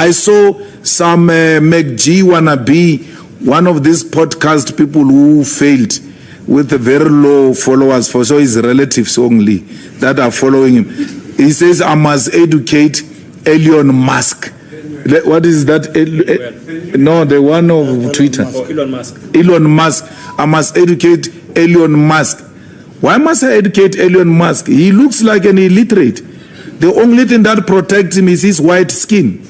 I saw some McG wannabe, one of these podcast people who failed with a very low followers, for so his relatives only that are following him. He says, I must educate Elon Musk. What is that? No, the one of Twitter. Elon Musk. Elon Musk. I must educate Elon Musk. Why must I educate Elon Musk? He looks like an illiterate. The only thing that protects him is his white skin.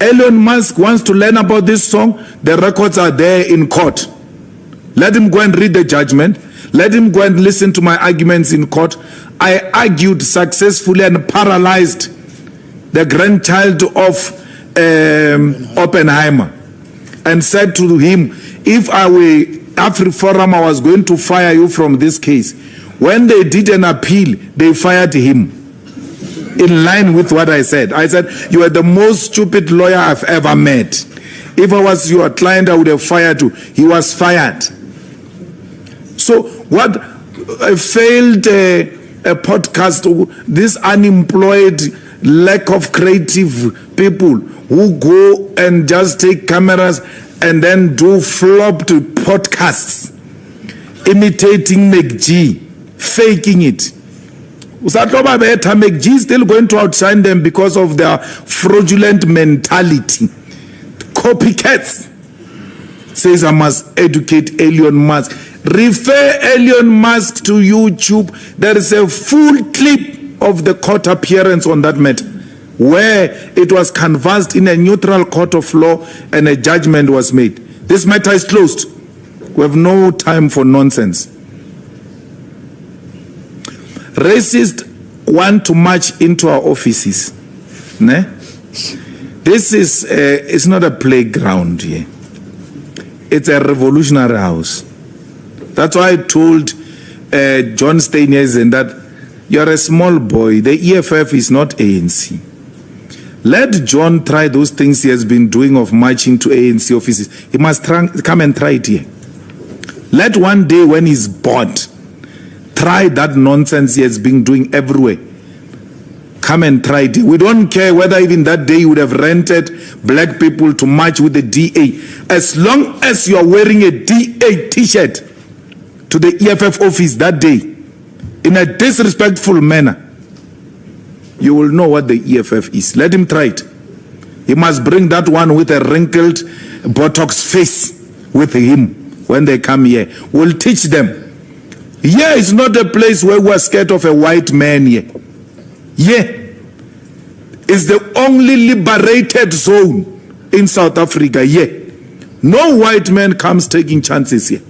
Elon Musk wants to learn about this song. The records are there in court. Let him go and read the judgment. Let him go and listen to my arguments in court. I argued successfully and paralyzed the grandchild of Oppenheimer, and said to him, if I were AfriForum, I was going to fire you from this case. When they did an appeal, they fired him. In line with what I said. I said, you are the most stupid lawyer I've ever met. If I was your client, I would have fired you. He was fired. So what a failed a podcast, this unemployed, lack of creative people who go and just take cameras and then do flopped podcasts, imitating McG, faking it. McG is still going to outshine them because of their fraudulent mentality. Copycats. Says I must educate Elon Musk. Refer Elon Musk to YouTube. There is a full clip of the court appearance on that matter, where it was canvassed in a neutral court of law and a judgment was made. This matter is closed. We have no time for nonsense. Racists want to march into our offices. Ne? This is it's not a playground here. It's a revolutionary house. That's why I told John Steinesen that you're a small boy. The EFF is not ANC. Let John try those things he has been doing of marching to ANC offices. He must come and try it here. Let one day when he's bored, try that nonsense he has been doing everywhere. Come and try it. We don't care whether even that day you would have rented black people to march with the DA. As long as you are wearing a DA t-shirt to the EFF office that day, in a disrespectful manner, you will know what the EFF is. Let him try it. He must bring that one with a wrinkled Botox face with him when they come here. We'll teach them. Here is not a place where we're scared of a white man here. Here is the only liberated zone in South Africa. Here, no white man comes taking chances here.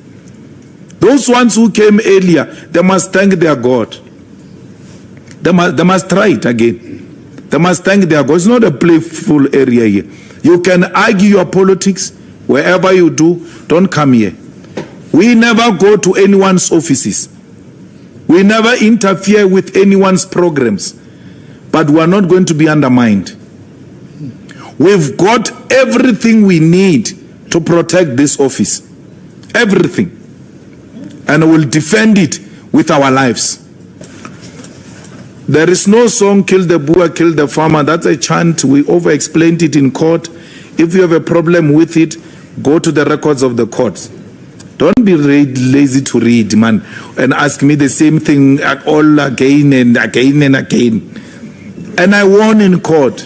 Those ones who came earlier, they must thank their God. They must try it again. They must thank their God. It's not a playful area here. You can argue your politics wherever you do. Don't come here. We never go to anyone's offices. We never interfere with anyone's programs. But we are not going to be undermined. We've got everything we need to protect this office. Everything. And we'll defend it with our lives. There is no song, kill the boer, kill the farmer. That's a chant. We over-explained it in court. If you have a problem with it, go to the records of the courts. Don't be lazy to read, man, and ask me the same thing all again and again and again. And I won in court.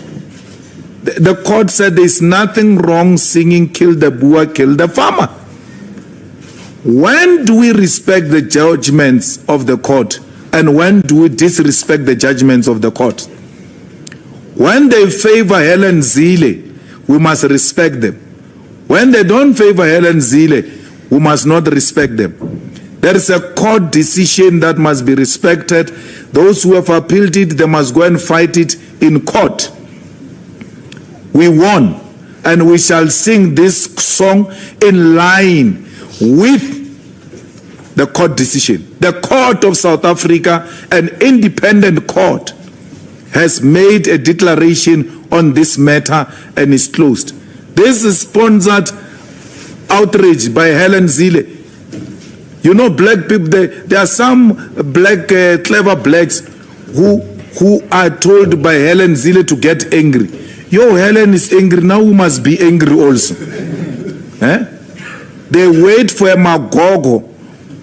The court said there's nothing wrong singing kill the boer, kill the farmer. When do we respect the judgments of the court? And when do we disrespect the judgments of the court? When they favor Helen Zille, we must respect them. When they don't favor Helen Zille, we must not respect them. There is a court decision that must be respected. Those who have appealed it, they must go and fight it in court. We won, and we shall sing this song in line with the court decision. The court of South Africa, an independent court, has made a declaration on this matter and is closed. This is sponsored outrage by Helen Zille. You know, black people, there are some black, clever blacks who are told by Helen Zille to get angry. Yo, Helen is angry, now we must be angry also. They wait for a Magogo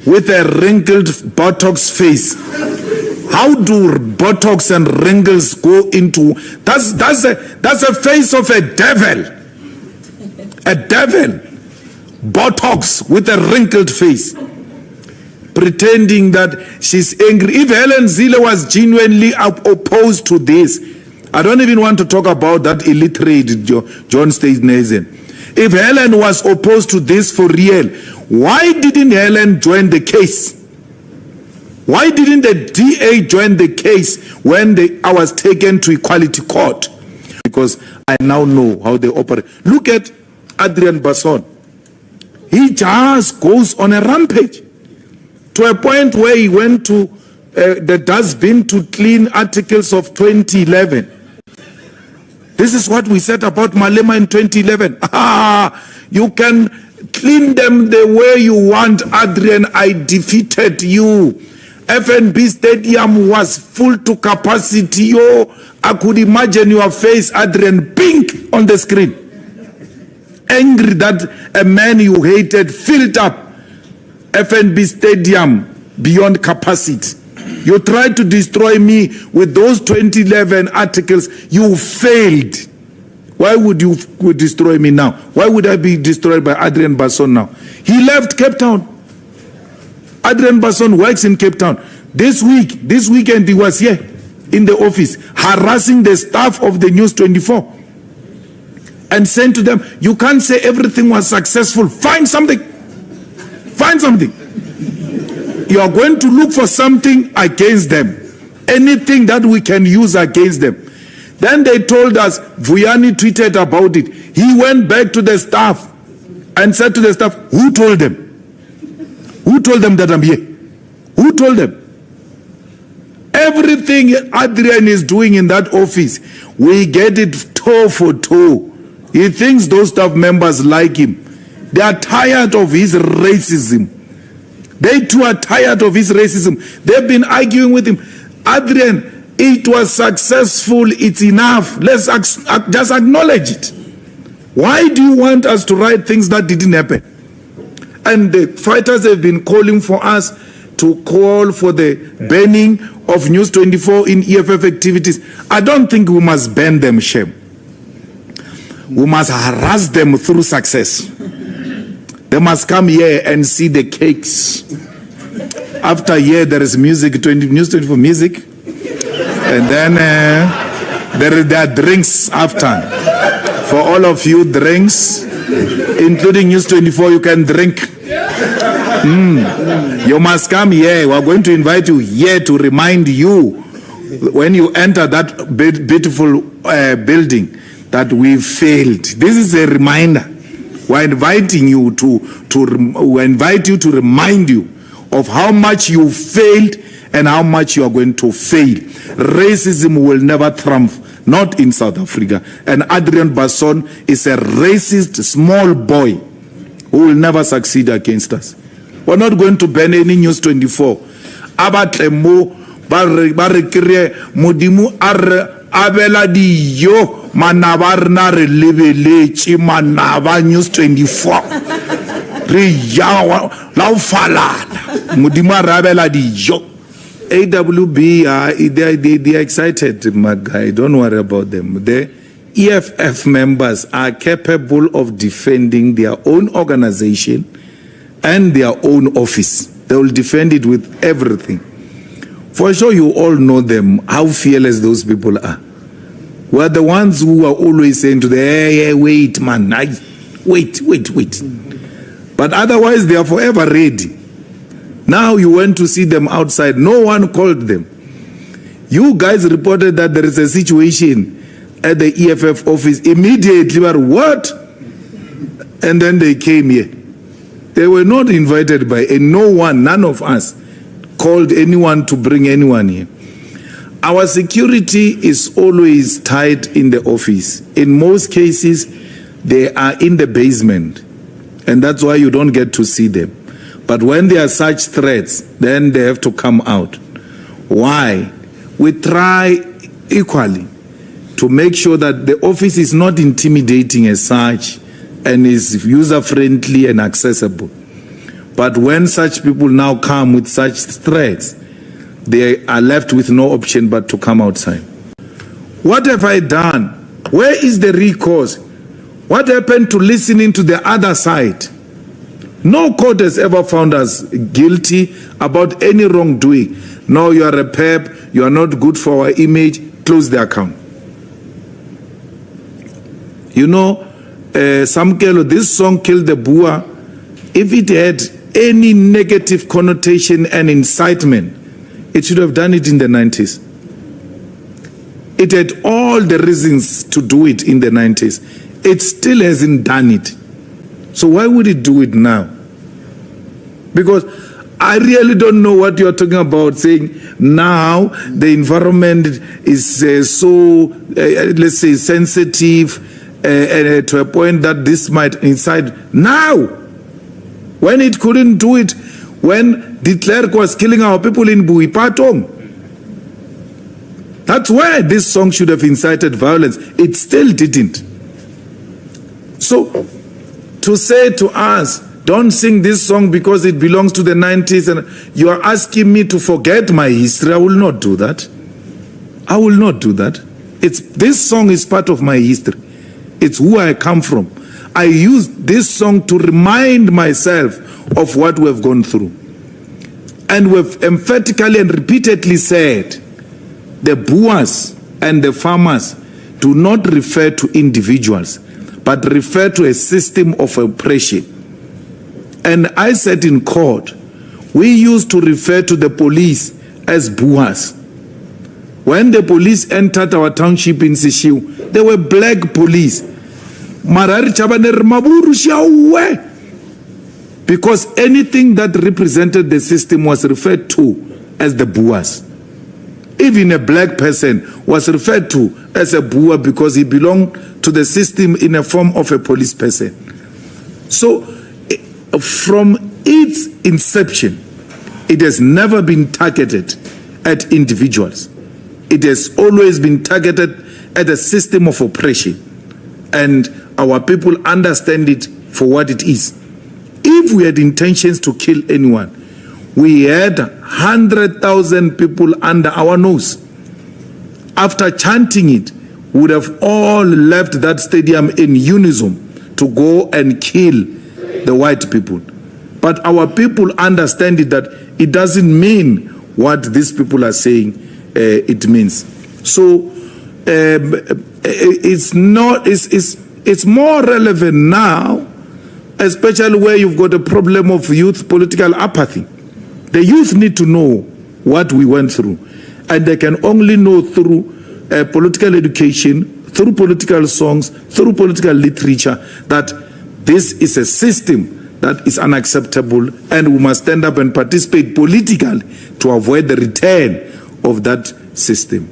with a wrinkled Botox face. How do Botox and wrinkles go into... That's a face of a devil. A devil. Botox with a wrinkled face. Pretending that she's angry. If Helen Zille was genuinely opposed to this, I don't even want to talk about that illiterate John Stevenson. If Helen was opposed to this for real, why didn't Helen join the case? Why didn't the DA join the case when I was taken to Equality Court? Because I now know how they operate. Look at Adrian Basson. He just goes on a rampage to a point where he went to the dustbin to clean articles of 2011. This is what we said about Malema in 2011. You can clean them the way you want, Adrian. I defeated you. FNB Stadium was full to capacity. Yo, I could imagine your face, Adrian, pink on the screen. Angry that a man you hated filled up FNB Stadium beyond capacity. You tried to destroy me with those 2011 articles. You failed. Why would you destroy me now? Why would I be destroyed by Adrian Basson now? He left Cape Town. Adrian Basson works in Cape Town. This weekend he was here in the office harassing the staff of the News 24 and saying to them, you can't say everything was successful. Find something. Find something. You are going to look for something against them. Anything that we can use against them. Then they told us, Vuyani tweeted about it. He went back to the staff and said to the staff, who told them? Who told them that I'm here? Who told them? Everything Adrian is doing in that office, we get it toe for toe. He thinks those staff members like him. They are tired of his racism. They too are tired of his racism. They've been arguing with him. Adrian, it was successful. It's enough. Let's just acknowledge it. Why do you want us to write things that didn't happen? And the fighters have been calling for us to call for the banning of News 24 in EFF activities. I don't think we must ban them, shame. We must harass them through success. They must come here and see the cakes. After here, there is music, News 24 music. And then there are drinks after. For all of you, drinks, including News 24, you can drink. You must come here. We are going to invite you here to remind you when you enter that beautiful building that we failed. This is a reminder. We're inviting you to remind you of how much you failed and how much you are going to fail. Racism will never triumph, not in South Africa. And Adrian Basson is a racist small boy who will never succeed against us. We're not going to ban any News 24. Abatlemo barekire modimu abela diyo manabarna re lebeletse manaba News 24. Re ya la ufalala modimu abela diyo. AWB they are excited, my guy. Don't worry about them. The EFF members are capable of defending their own organization and their own office. They will defend it with everything. For sure, you all know them, how fearless those people are. We're the ones who are always saying to them, hey, wait, man, wait. But otherwise, they are forever ready. Now you went to see them outside. No one called them. You guys reported that there is a situation at the EFF office. Immediately, but what? And then they came here. They were not invited by no one, none of us called anyone to bring anyone here. Our security is always tight in the office. In most cases, they are in the basement. And that's why you don't get to see them. But when there are such threats, then they have to come out. Why? We try equally to make sure that the office is not intimidating as such and is user-friendly and accessible. But when such people now come with such threats, they are left with no option but to come outside. What have I done? Where is the recourse? What happened to listening to the other side? No court has ever found us guilty about any wrongdoing. No, you are a pep, you are not good for our image, close the account. You know, Samkelo, this song Kill the Boer, if it had any negative connotation and incitement, it should have done it in the 90s. It had all the reasons to do it in the 90s. It still hasn't done it. So why would it do it now? Because I really don't know what you're talking about, saying now the environment is so, let's say, sensitive to a point that this might incite now, when it couldn't do it, when de Klerk was killing our people in Buipatong. That's where this song should have incited violence. It still didn't. So to say to us, don't sing this song because it belongs to the 90s and you are asking me to forget my history, I will not do that. I will not do that. This song is part of my history. It's who I come from. I use this song to remind myself of what we've gone through. And we've emphatically and repeatedly said, the Boers and the farmers do not refer to individuals, but refer to a system of oppression. And I said in court, we used to refer to the police as Boers. When the police entered our township in Sishiu, they were black police. Because anything that represented the system was referred to as the Boers. Even a black person was referred to as a Boer because he belonged to the system in a form of a police person. So from its inception, it has never been targeted at individuals. It has always been targeted at a system of oppression. And our people understand it for what it is. If we had intentions to kill anyone, we had 100,000 people under our nose. After chanting it, we would have all left that stadium in unison to go and kill the white people. But our people understand it, that it doesn't mean what these people are saying it means. So it's more relevant now, especially where you've got a problem of youth political apathy. The youth need to know what we went through, and they can only know through political education, through political songs, through political literature, that this is a system that is unacceptable, and we must stand up and participate politically to avoid the return of that system.